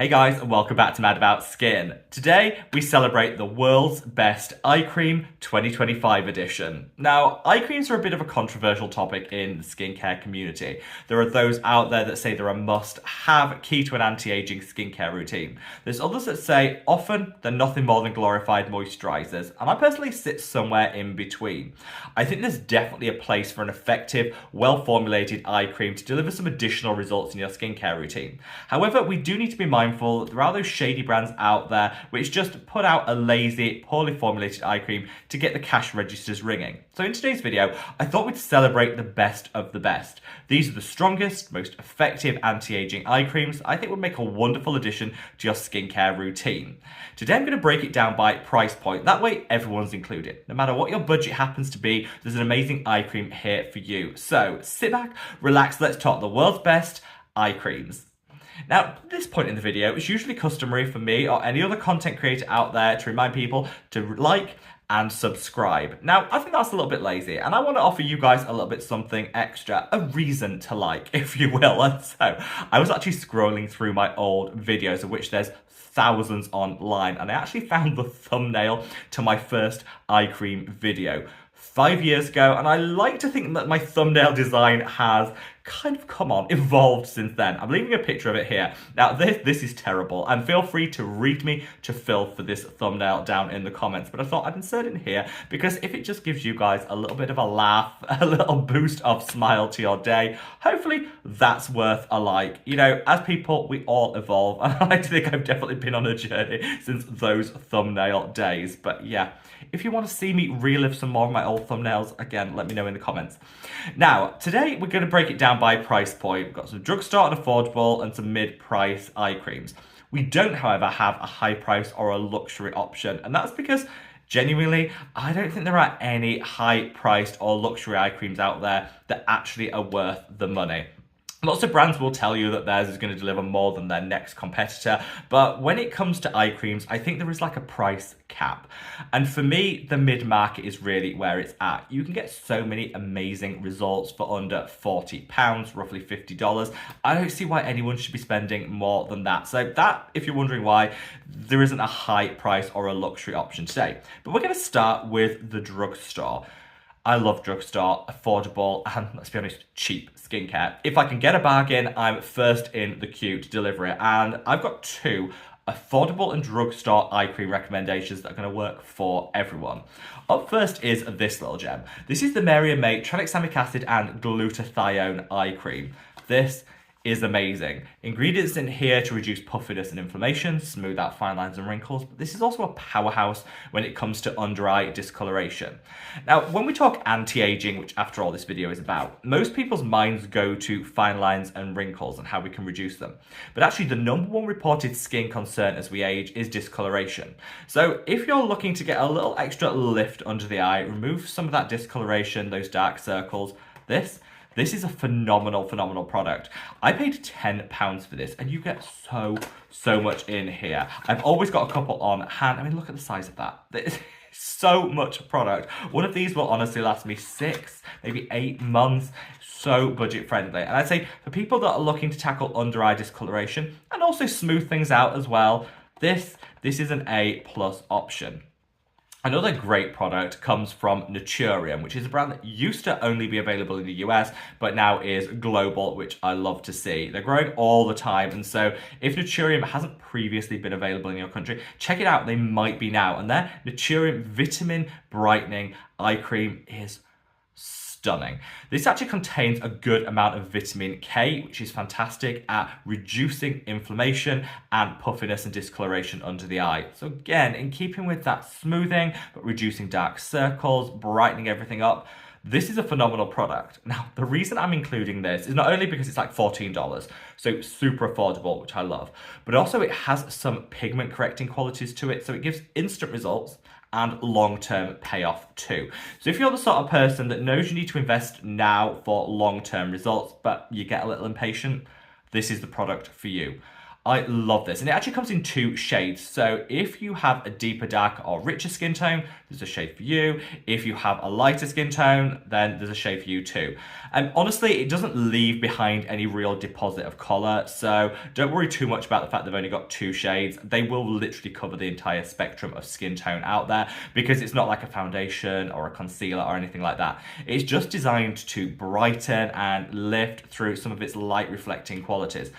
Hey guys, and welcome back to Mad About Skin. Today, we celebrate the world's best eye cream 2025 edition. Now, eye creams are a bit of a controversial topic in the skincare community. There are those out there that say they're a must-have key to an anti-aging skincare routine. There's others that say often they're nothing more than glorified moisturizers, and I personally sit somewhere in between. I think there's definitely a place for an effective, well-formulated eye cream to deliver some additional results in your skincare routine. However, we do need to be mindful that there are those shady brands out there which just put out a lazy, poorly formulated eye cream to get the cash registers ringing. So in today's video, I thought we'd celebrate the best of the best. These are the strongest, most effective anti-aging eye creams I think would make a wonderful addition to your skincare routine. Today I'm going to break it down by price point, that way everyone's included. No matter what your budget happens to be, there's an amazing eye cream here for you. So sit back, relax, let's talk the world's best eye creams. Now, at this point in the video, it's usually customary for me or any other content creator out there to remind people to like and subscribe. Now, I think that's a little bit lazy, and I want to offer you guys a little bit something extra, a reason to like, if you will. And so, I was actually scrolling through my old videos, of which there's thousands online, and I actually found the thumbnail to my first eye cream video 5 years ago, and I like to think that my thumbnail design has kind of, evolved since then. I'm leaving a picture of it here. Now, this is terrible, and feel free to read me to filth for this thumbnail down in the comments, but I thought I'd insert it in here because if it just gives you guys a little bit of a laugh, a little boost of smile to your day, hopefully that's worth a like. You know, as people, we all evolve, and I like to think I've definitely been on a journey since those thumbnail days. But yeah, if you want to see me relive some more of my old thumbnails, again, let me know in the comments. Now, today we're going to break it down by price point. We've got some drugstore and affordable and some mid-price eye creams. We don't, however, have a high price or a luxury option, and that's because genuinely, I don't think there are any high-priced or luxury eye creams out there that actually are worth the money. Lots of brands will tell you that theirs is going to deliver more than their next competitor, but when it comes to eye creams, I think there is like a price cap. And for me, the mid-market is really where it's at. You can get so many amazing results for under £40, roughly $50. I don't see why anyone should be spending more than that. So that, if you're wondering why, there isn't a high price or a luxury option today. But we're going to start with the drugstore. I love drugstore, affordable, and let's be honest, cheap skincare. If I can get a bargain, I'm first in the queue to deliver it. And I've got two affordable and drugstore eye cream recommendations that are going to work for everyone. Up first is this little gem. This is the Mary & May tranexamic acid and glutathione eye cream. This is amazing. Ingredients in here to reduce puffiness and inflammation, smooth out fine lines and wrinkles, but this is also a powerhouse when it comes to under eye discoloration. Now, when we talk anti-aging, which after all this video is about, most people's minds go to fine lines and wrinkles and how we can reduce them. But actually the #1 reported skin concern as we age is discoloration. So if you're looking to get a little extra lift under the eye, remove some of that discoloration, those dark circles, this is a phenomenal product. I paid £10 for this, and you get so much in here. I've always got a couple on hand. I mean, look at the size of that. There's so much product. One of these will honestly last me 6, maybe 8 months. So budget friendly. And I'd say for people that are looking to tackle under eye discoloration and also smooth things out as well, this is an A+ option. Another great product comes from Naturium, which is a brand that used to only be available in the US, but now is global, which I love to see. They're growing all the time, and so if Naturium hasn't previously been available in your country, check it out, they might be now. And their Naturium Vitamin Brightening Eye Cream is stunning. This actually contains a good amount of vitamin K, which is fantastic at reducing inflammation and puffiness and discoloration under the eye. So again, in keeping with that smoothing, but reducing dark circles, brightening everything up, this is a phenomenal product. Now, the reason I'm including this is not only because it's like $14, so super affordable, which I love, but also it has some pigment correcting qualities to it, so it gives instant results and long-term payoff too. So if you're the sort of person that knows you need to invest now for long-term results, but you get a little impatient, this is the product for you. I love this. And it actually comes in 2 shades. So if you have a deeper, dark or richer skin tone, there's a shade for you. If you have a lighter skin tone, then there's a shade for you too. And honestly, it doesn't leave behind any real deposit of color. So don't worry too much about the fact they've only got 2 shades. They will literally cover the entire spectrum of skin tone out there, because it's not like a foundation or a concealer or anything like that. It's just designed to brighten and lift through some of its light reflecting qualities.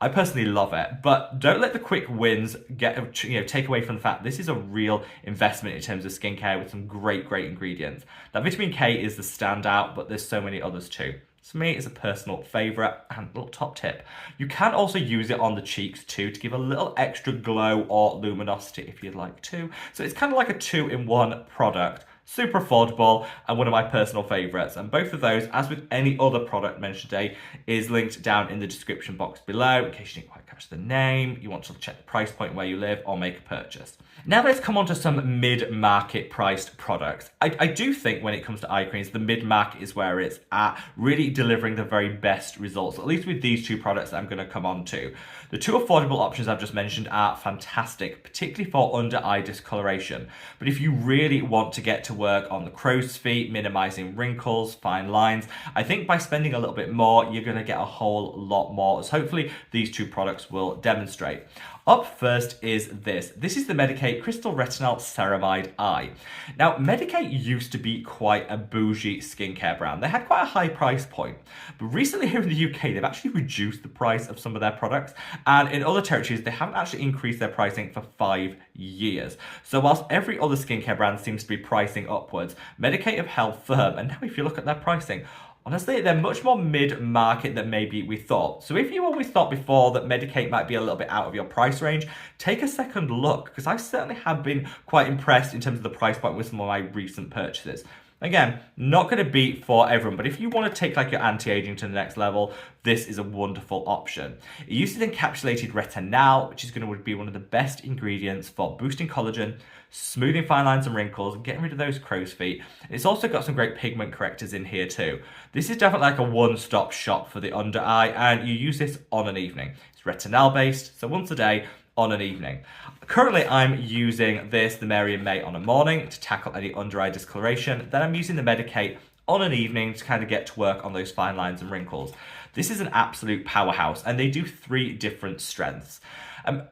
I personally love it, but don't let the quick wins take away from the fact this is a real investment in terms of skincare with some great ingredients. Now, vitamin K is the standout, but there's so many others too. For me, it's a personal favourite. And a little top tip, you can also use it on the cheeks too to give a little extra glow or luminosity if you'd like to. So it's kind of like a 2-in-1 product. Super affordable and one of my personal favourites. And both of those, as with any other product mentioned today, is linked down in the description box below in case you didn't quite catch the name, you want to check the price point where you live or make a purchase. Now let's come on to some mid-market priced products. I do think when it comes to eye creams, the mid-market is where it's at, really delivering the very best results, at least with these 2 products that I'm going to come on to. The 2 affordable options I've just mentioned are fantastic, particularly for under-eye discoloration. But if you really want to get to work on the crow's feet, minimizing wrinkles, fine lines, I think by spending a little bit more, you're going to get a whole lot more, as hopefully these 2 products will demonstrate. Up first is this. This is the Medik8 Crystal Retinol Ceramide Eye. Now, Medik8 used to be quite a bougie skincare brand. They had quite a high price point. But recently here in the UK, they've actually reduced the price of some of their products. And in other territories, they haven't actually increased their pricing for 5 years. So whilst every other skincare brand seems to be pricing upwards, Medik8 have held firm. And now if you look at their pricing, honestly, they're much more mid-market than maybe we thought. So if you always thought before that Medik8 might be a little bit out of your price range, take a second look, because I certainly have been quite impressed in terms of the price point with some of my recent purchases. Again, not going to be for everyone, but if you want to take like your anti-aging to the next level, this is a wonderful option. It uses encapsulated retinol, which is going to be one of the best ingredients for boosting collagen, smoothing fine lines and wrinkles, and getting rid of those crow's feet. It's also got some great pigment correctors in here too. This is definitely like a one-stop shop for the under eye, and you use this on an evening. It's retinol based, so once a day, on an evening. Currently, I'm using this, the Mary and May, on a morning to tackle any under eye discoloration. Then I'm using the Medik8 on an evening to kind of get to work on those fine lines and wrinkles. This is an absolute powerhouse, and they do 3 different strengths.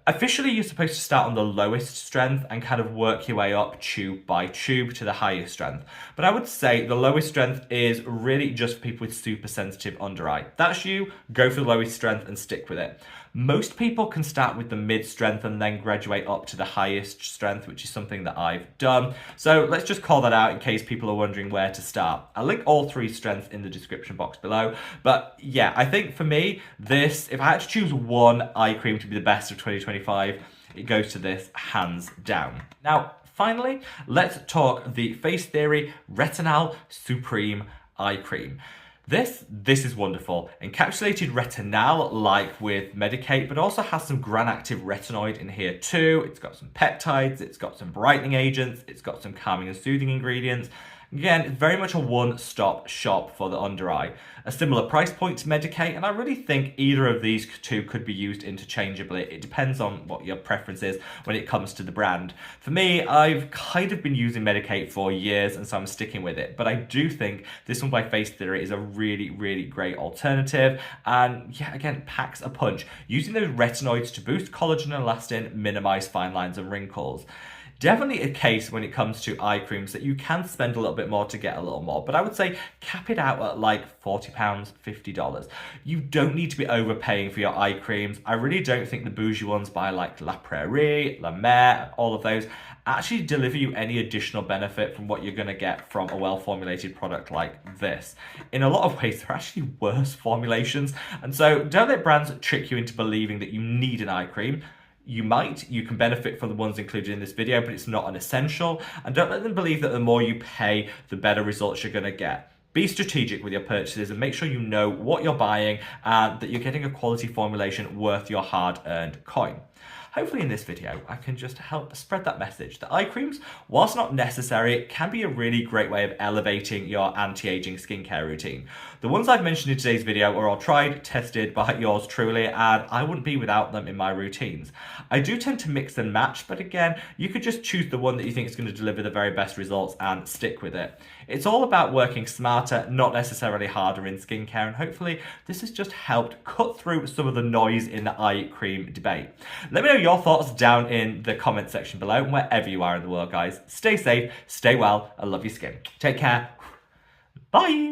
Officially, you're supposed to start on the lowest strength and kind of work your way up tube by tube to the highest strength. But I would say the lowest strength is really just for people with super sensitive under eye. That's you, go for the lowest strength and stick with it. Most people can start with the mid strength and then graduate up to the highest strength, which is something that I've done. So let's just call that out in case people are wondering where to start. I'll link all 3 strengths in the description box below. But yeah, I think for me, this, if I had to choose one eye cream to be the best of 2025, it goes to this hands down. Now, finally, let's talk the Face Theory Retinol Supreme Eye Cream. This is wonderful. Encapsulated retinol, like with Medik8, but also has some gram-active retinoid in here too. It's got some peptides, it's got some brightening agents, it's got some calming and soothing ingredients. Again, it's very much a one-stop shop for the under eye. A similar price point to Medik8, and I really think either of these 2 could be used interchangeably. It depends on what your preference is when it comes to the brand. For me, I've kind of been using Medik8 for years, and so I'm sticking with it. But I do think this one by Face Theory is a really great alternative, and yeah, again, packs a punch. Using those retinoids to boost collagen and elastin, minimize fine lines and wrinkles. Definitely a case when it comes to eye creams that you can spend a little bit more to get a little more, but I would say cap it out at like £40, $50. You don't need to be overpaying for your eye creams. I really don't think the bougie ones by like La Prairie, La Mer, all of those actually deliver you any additional benefit from what you're going to get from a well-formulated product like this. In a lot of ways, they're actually worse formulations, and so don't let brands trick you into believing that you need an eye cream. You can benefit from the ones included in this video, but it's not an essential. And don't let them believe that the more you pay, the better results you're going to get. Be strategic with your purchases and make sure you know what you're buying and that you're getting a quality formulation worth your hard-earned coin. hopefully in this video, I can just help spread that message that eye creams, whilst not necessary, can be a really great way of elevating your anti-aging skincare routine. The ones I've mentioned in today's video are all tried, tested by yours truly, and I wouldn't be without them in my routines. I do tend to mix and match, but again, you could just choose the one that you think is going to deliver the very best results and stick with it. It's all about working smarter, not necessarily harder in skincare, and hopefully this has just helped cut through some of the noise in the eye cream debate. Let me know your thoughts down in the comment section below, and wherever you are in the world, guys. Stay safe, stay well, and love your skin. Take care. Bye.